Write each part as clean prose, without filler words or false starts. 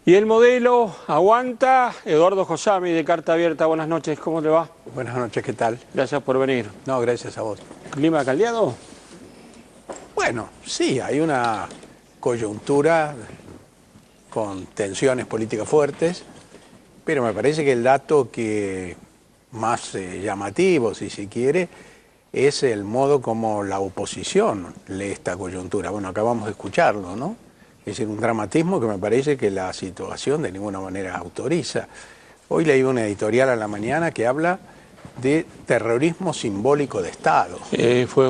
Y el modelo aguanta. Eduardo Josami, de Carta Abierta, buenas noches, ¿cómo te va? Buenas noches, ¿qué tal? Gracias por venir. No, gracias a vos. ¿Clima caldeado? Bueno, sí, hay una coyuntura con tensiones políticas fuertes, pero me parece que el dato que más llamativo, si se quiere, es el modo como la oposición lee esta coyuntura. Bueno, acabamos de escucharlo, ¿no? Es decir, un dramatismo que me parece que la situación de ninguna manera autoriza. Hoy leí una editorial a la mañana que habla de terrorismo simbólico de Estado.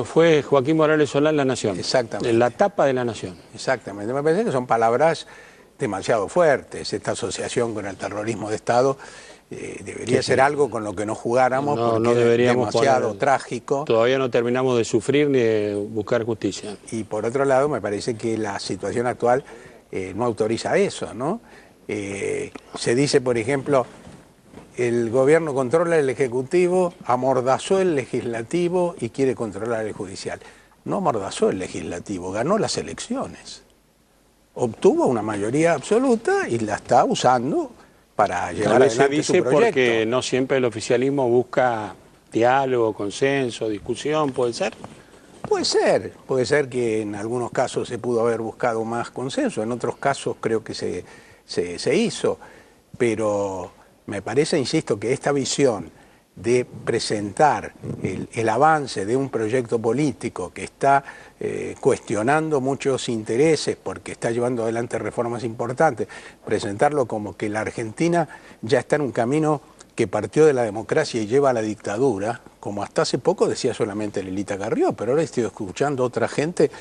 Fue Joaquín Morales Solá en La Nación. Exactamente. En la tapa de La Nación. Exactamente. Me parece que son palabras demasiado fuertes. Esta asociación con el terrorismo de Estado debería ser algo con lo que no jugáramos, porque es demasiado trágico. Todavía no terminamos de sufrir ni de buscar justicia. Y por otro lado, me parece que la situación actual no autoriza eso, ¿no? Se dice, por ejemplo, el gobierno controla el Ejecutivo, amordazó el Legislativo y quiere controlar el Judicial. No amordazó el Legislativo, ganó las elecciones. Obtuvo una mayoría absoluta y la está usando para llevar adelante su proyecto. Porque no siempre el oficialismo busca diálogo, consenso, discusión, ¿puede ser? Puede ser que en algunos casos se pudo haber buscado más consenso, en otros casos creo que se hizo, pero me parece, insisto, que esta visión de presentar el avance de un proyecto político que está cuestionando muchos intereses porque está llevando adelante reformas importantes, presentarlo como que la Argentina ya está en un camino que partió de la democracia y lleva a la dictadura, como hasta hace poco decía solamente Lilita Carrió, pero ahora estoy escuchando a otra gente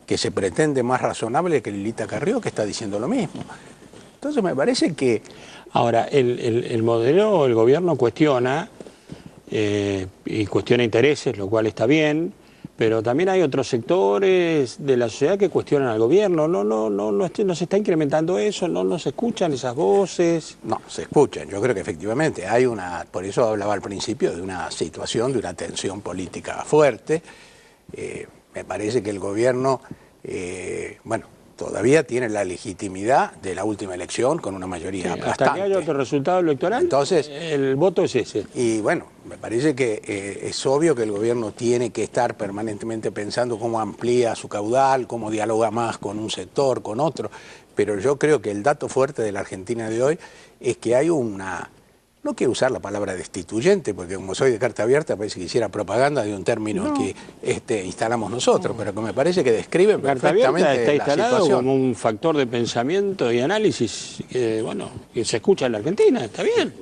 que se pretende más razonable que Lilita Carrió, que está diciendo lo mismo. Entonces me parece que... Ahora, el modelo, el gobierno cuestiona, y cuestiona intereses, lo cual está bien, pero también hay otros sectores de la sociedad que cuestionan al gobierno. No se está incrementando eso, no se escuchan esas voces. No, se escuchan. Yo creo que efectivamente hay una, por eso hablaba al principio de una situación, de una tensión política fuerte. Me parece que el gobierno, bueno, todavía tiene la legitimidad de la última elección con una mayoría aplastante. Hasta que haya otro resultado electoral, entonces el voto es ese. Y bueno, me parece que es obvio que el gobierno tiene que estar permanentemente pensando cómo amplía su caudal, cómo dialoga más con un sector, con otro, pero yo creo que el dato fuerte de la Argentina de hoy es que hay una... No quiero usar la palabra destituyente, porque como soy de Carta Abierta, parece que hiciera propaganda de un término que instalamos nosotros, pero que me parece que describe perfectamente Carta Abierta está instalado como un factor de pensamiento y análisis que se escucha en la Argentina, está bien.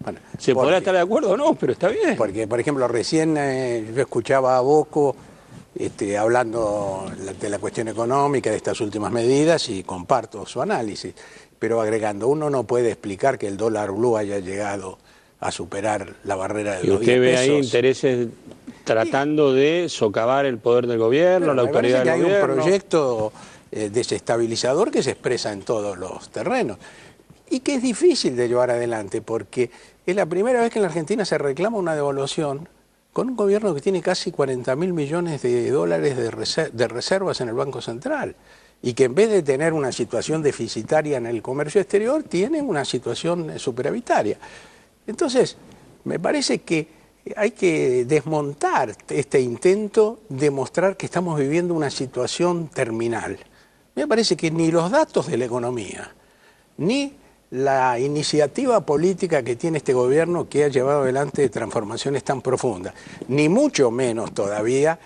Bueno, se podrá estar de acuerdo o no, pero está bien. Porque, por ejemplo, recién yo escuchaba a Bocco hablando de la cuestión económica, de estas últimas medidas, y comparto su análisis. Pero agregando, uno no puede explicar que el dólar blue haya llegado a superar la barrera de los 10 pesos. ¿Y usted ve ahí intereses tratando de socavar el poder del gobierno, la autoridad del gobierno? Hay un proyecto desestabilizador que se expresa en todos los terrenos y que es difícil de llevar adelante porque es la primera vez que en la Argentina se reclama una devaluación con un gobierno que tiene casi 40.000 millones de dólares de reservas en el Banco Central. Y que en vez de tener una situación deficitaria en el comercio exterior, tienen una situación superavitaria. Entonces, me parece que hay que desmontar este intento de mostrar que estamos viviendo una situación terminal. Me parece que ni los datos de la economía, ni la iniciativa política que tiene este gobierno que ha llevado adelante transformaciones tan profundas, ni mucho menos todavía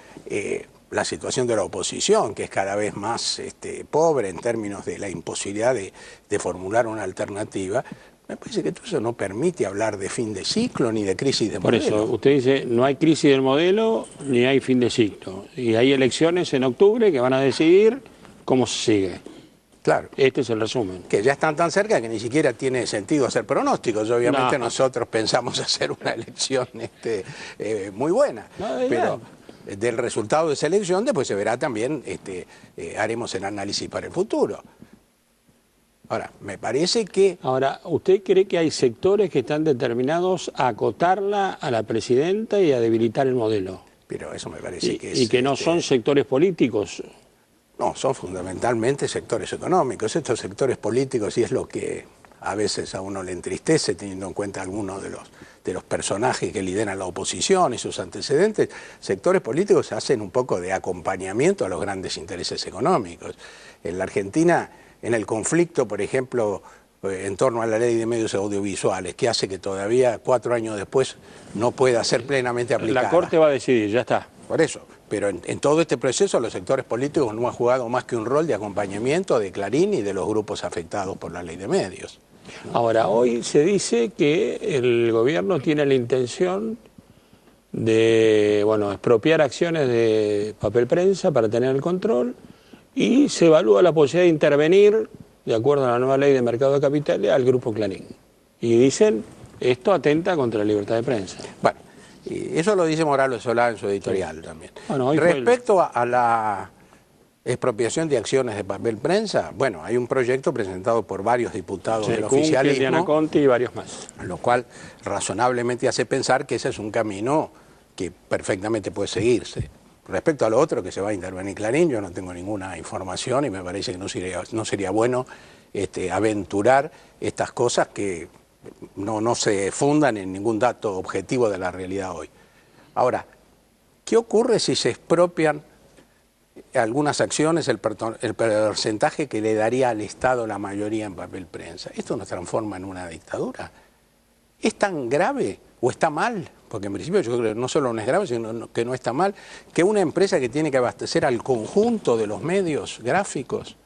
la situación de la oposición, que es cada vez más pobre en términos de la imposibilidad de formular una alternativa, me parece que todo eso no permite hablar de fin de ciclo ni de crisis de modelo. Por eso, usted dice, no hay crisis del modelo ni hay fin de ciclo. Y hay elecciones en octubre que van a decidir cómo se sigue. Claro. Este es el resumen. Que ya están tan cerca que ni siquiera tiene sentido hacer pronósticos. Obviamente nosotros pensamos hacer una elección muy buena, pero del resultado de esa elección después se verá también, haremos el análisis para el futuro. Ahora, me parece que... Ahora, ¿usted cree que hay sectores que están determinados a acotarla a la presidenta y a debilitar el modelo? Pero eso me parece que es... Y que no son sectores políticos. No, son fundamentalmente sectores económicos. Estos sectores políticos, y es lo que a veces a uno le entristece teniendo en cuenta algunos de los personajes que lideran la oposición y sus antecedentes, sectores políticos hacen un poco de acompañamiento a los grandes intereses económicos. En la Argentina, en el conflicto, por ejemplo, en torno a la ley de medios audiovisuales, que hace que todavía 4 años después no pueda ser plenamente aplicada. La Corte va a decidir, ya está. Por eso, pero en todo este proceso los sectores políticos no han jugado más que un rol de acompañamiento de Clarín y de los grupos afectados por la ley de medios. Ahora, hoy se dice que el gobierno tiene la intención de, bueno, expropiar acciones de papel prensa para tener el control y se evalúa la posibilidad de intervenir, de acuerdo a la nueva ley de mercado de capitales, al Grupo Clarín. Y dicen, esto atenta contra la libertad de prensa. Bueno, y eso lo dice Morales Solá en su editorial también. Bueno, respecto a la expropiación de acciones de papel prensa, bueno, hay un proyecto presentado por varios diputados del oficialismo, Diana Conti y varios más. Lo cual razonablemente hace pensar que ese es un camino que perfectamente puede seguirse. Respecto a lo otro, que se va a intervenir Clarín, yo no tengo ninguna información y me parece que no sería bueno aventurar estas cosas que no se fundan en ningún dato objetivo de la realidad hoy. Ahora, ¿qué ocurre si se expropian algunas acciones, el porcentaje que le daría al Estado la mayoría en papel prensa? ¿Esto nos transforma en una dictadura? ¿Es tan grave o está mal? Porque en principio yo creo que no solo no es grave, sino que no está mal, que una empresa que tiene que abastecer al conjunto de los medios gráficos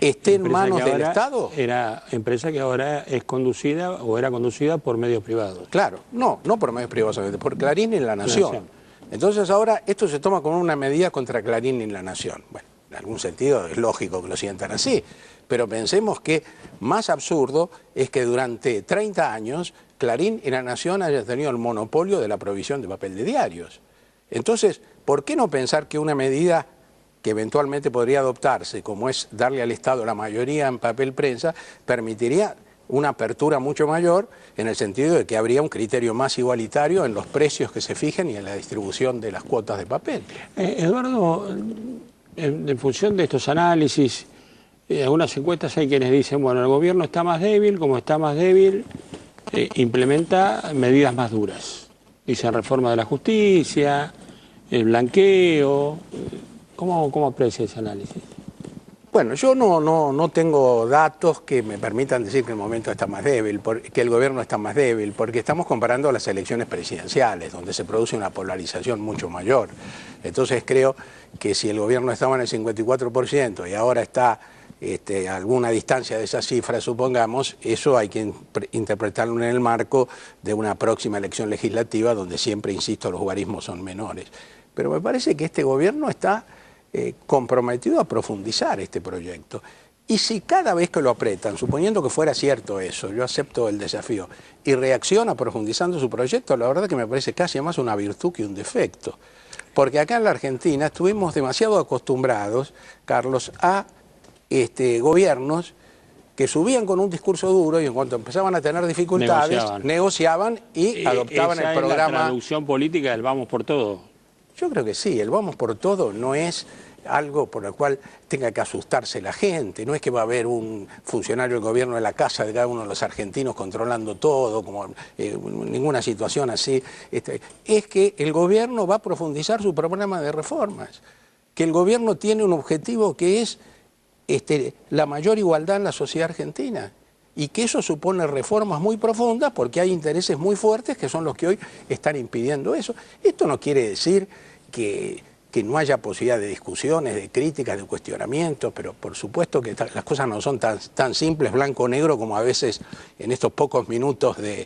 esté en manos del Estado. Era empresa que ahora es conducida o era conducida por medios privados. Claro, no por medios privados, por Clarín y La Nación. Entonces ahora esto se toma como una medida contra Clarín y La Nación. Bueno, en algún sentido es lógico que lo sientan así, pero pensemos que más absurdo es que durante 30 años Clarín y La Nación hayan tenido el monopolio de la provisión de papel de diarios. Entonces, ¿por qué no pensar que una medida que eventualmente podría adoptarse, como es darle al Estado la mayoría en papel prensa, permitiría una apertura mucho mayor en el sentido de que habría un criterio más igualitario en los precios que se fijen y en la distribución de las cuotas de papel? Eduardo, en función de estos análisis, algunas encuestas hay quienes dicen, bueno, el gobierno está más débil, como está más débil, implementa medidas más duras. Dicen reforma de la justicia, el blanqueo. ¿Cómo aprecia ese análisis? Bueno, yo no tengo datos que me permitan decir que el momento está más débil, que el gobierno está más débil, porque estamos comparando las elecciones presidenciales, donde se produce una polarización mucho mayor. Entonces creo que si el gobierno estaba en el 54% y ahora está a alguna distancia de esa cifra, supongamos, eso hay que interpretarlo en el marco de una próxima elección legislativa, donde siempre, insisto, los guarismos son menores. Pero me parece que este gobierno está comprometido a profundizar este proyecto. Y si cada vez que lo apretan, suponiendo que fuera cierto eso, yo acepto el desafío, y reacciona profundizando su proyecto, la verdad que me parece casi más una virtud que un defecto. Porque acá en la Argentina estuvimos demasiado acostumbrados, Carlos, a gobiernos que subían con un discurso duro y en cuanto empezaban a tener dificultades, negociaban y adoptaban el programa. ¿Esa es la traducción política del vamos por todo? Yo creo que sí, el vamos por todo no es algo por lo cual tenga que asustarse la gente, no es que va a haber un funcionario del gobierno en la casa de cada uno de los argentinos controlando todo, como ninguna situación así. Es que el gobierno va a profundizar su programa de reformas, que el gobierno tiene un objetivo que es la mayor igualdad en la sociedad argentina. Y que eso supone reformas muy profundas porque hay intereses muy fuertes que son los que hoy están impidiendo eso. Esto no quiere decir que no haya posibilidad de discusiones, de críticas, de cuestionamientos, pero por supuesto que las cosas no son tan simples, blanco o negro, como a veces en estos pocos minutos de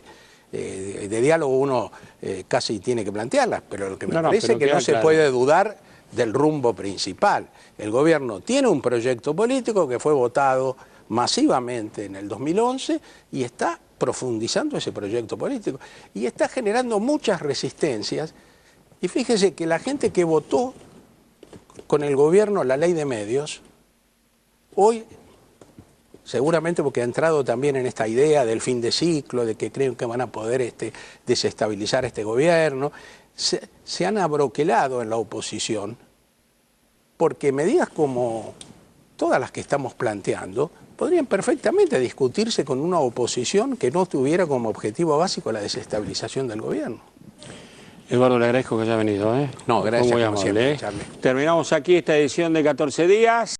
diálogo uno casi tiene que plantearlas. Pero lo que me parece es que no se puede dudar del rumbo principal. El gobierno tiene un proyecto político que fue votado masivamente en el 2011 y está profundizando ese proyecto político y está generando muchas resistencias. Y fíjese que la gente que votó con el gobierno la ley de medios, hoy, seguramente porque ha entrado también en esta idea del fin de ciclo, de que creen que van a poder desestabilizar este gobierno, se han abroquelado en la oposición, porque medidas como todas las que estamos planteando podrían perfectamente discutirse con una oposición que no tuviera como objetivo básico la desestabilización del gobierno. Eduardo, le agradezco que haya venido. No, gracias, muy como amable. siempre, Charlie. Terminamos aquí esta edición de 14 días.